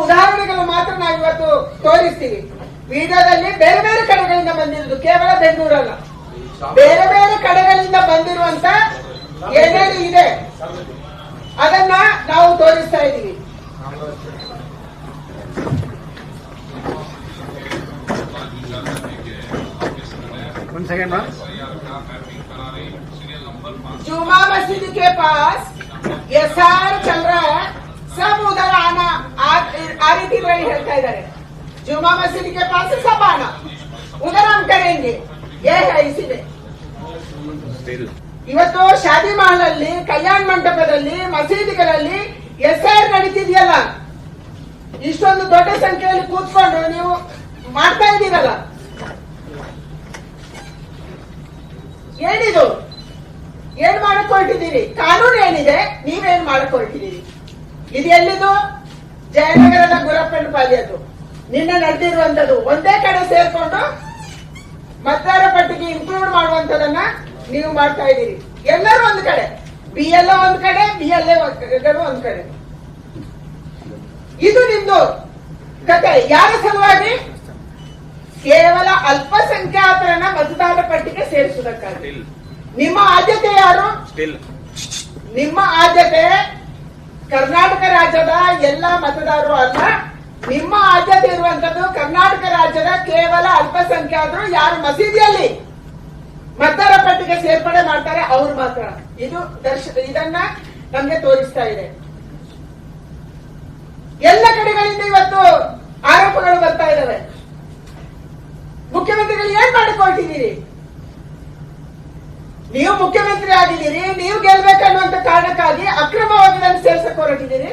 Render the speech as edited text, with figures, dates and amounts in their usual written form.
ಉದಾಹರಣೆಗಳು ಮಾತ್ರ ನಾವು ಇವತ್ತು ತೋರಿಸ್ತೀವಿ. ವಿಡಿಯೋದಲ್ಲಿ ಬೇರೆ ಬೇರೆ ಕಡೆಗಳಿಂದ ಬಂದಿರುವುದು, ಕೇವಲ ಬೆಂಗಳೂರಲ್ಲ, ಬೇರೆ ಬೇರೆ ಕಡೆಗಳಿಂದ ಬಂದಿರುವಂತ ಏನೇನು ಇದೆ ಅದನ್ನ ನಾವು ತೋರಿಸ್ತಾ ಇದ್ದೀವಿ. जुमा मस्जिद के पास SR चल रहा है, सब उधर आना आ ರೀತಿ ಹೇಳ್ತಾ ಇದ್ದಾರೆ. जुमा मस्जिद के पास सब आना, उधर हम करेंगे, ये है इसीलिए. ಇವತ್ತು ಶಾದಿ ಮಹಲಲ್ಲಿ, ಕಲ್ಯಾಣ ಮಂಟಪದಲ್ಲಿ, ಮಸೀದಿಗಳಲ್ಲಿ SR ನಡೀತಿದೆಯಲ್ಲ, ಇಷ್ಟೊಂದು ದೊಡ್ಡ ಸಂಖ್ಯೆಯಲ್ಲಿ ಕೂತ್ಕೊಂಡು ನೀವು ಮಾಡ್ತಾ ಇದ್ದೀರಲ್ಲ, ಏನಿದು? ಏನ್ ಮಾಡಕ್ ಹೊರಟಿದ್ದೀರಿ? ಕಾನೂನು ಏನಿದೆ, ನೀವೇನ್ ಮಾಡಕ್ ಹೊರಟಿದ್ದೀರಿ? ಇದು ಎಲ್ಲಿದು? ಜಯನಗರದ ಗುರಪ್ಪನ ಪಾಳ್ಯದ್ದು ನಿನ್ನೆ ನಡೆದಿರುವಂತದ್ದು. ಒಂದೇ ಕಡೆ ಸೇರ್ಕೊಂಡು ಮತದಾರ ಪಟ್ಟಿಗೆ ಇಂಕ್ಲೂಡ್ ಮಾಡುವಂತದನ್ನ ನೀವು ಮಾಡ್ತಾ ಇದ್ದೀರಿ. ಎಲ್ಲರೂ ಒಂದ್ ಕಡೆ, BLO ಒಂದ್ ಕಡೆ, BLA ಒಂದ್ ಕಡೆ. ಇದು ನಿಮ್ದು ಕತೆ. ಯಾರ ಸಲುವಾಗಿ? ಕೇವಲ ಅಲ್ಪಸಂಖ್ಯಾತರನ್ನ ಮತದಾರ ಪಟ್ಟಿಗೆ ಸೇರಿಸುವುದಕ್ಕಾಗಿ. ನಿಮ್ಮ ಆದ್ಯತೆ ಯಾರು? ನಿಮ್ಮ ಆದ್ಯತೆ ಕರ್ನಾಟಕ ರಾಜ್ಯದ ಎಲ್ಲ ಮತದಾರರು ಅಲ್ಲ. ನಿಮ್ಮ ಆದ್ಯತೆ ಇರುವಂತದ್ದು ಕರ್ನಾಟಕ ರಾಜ್ಯದ ಕೇವಲ ಅಲ್ಪಸಂಖ್ಯಾತರು ಯಾರು ಮಸೀದಿಯಲ್ಲಿ ಮತದಾರ ಪಟ್ಟಿಗೆ ಸೇರ್ಪಡೆ ಮಾಡ್ತಾರೆ ಅವ್ರು ಮಾತ್ರ. ಇದು ಇದನ್ನ ನಮ್ಗೆ ತೋರಿಸ್ತಾ ಇದೆ. ಎಲ್ಲ ಕಡೆಗಳಿಂದ ಇವತ್ತು ಆರೋಪಗಳು ಬರ್ತಾ ಇದ್ದಾವೆ. ಮುಖ್ಯಮಂತ್ರಿಗಳು ಏನ್ ಮಾಡಿಕೊಳ್ತಿದ್ದೀರಿ? ನೀವು ಮುಖ್ಯಮಂತ್ರಿ ಆಗಿದ್ದೀರಿ, ನೀವು ಗೆಲ್ಬೇಕನ್ನುವಂತ ಕಾರಣಕ್ಕಾಗಿ ಅಕ್ರಮವಾಗಿ ಸೇರ್ಸಕ್ ಹೊರಟಿದ್ದೀರಿ.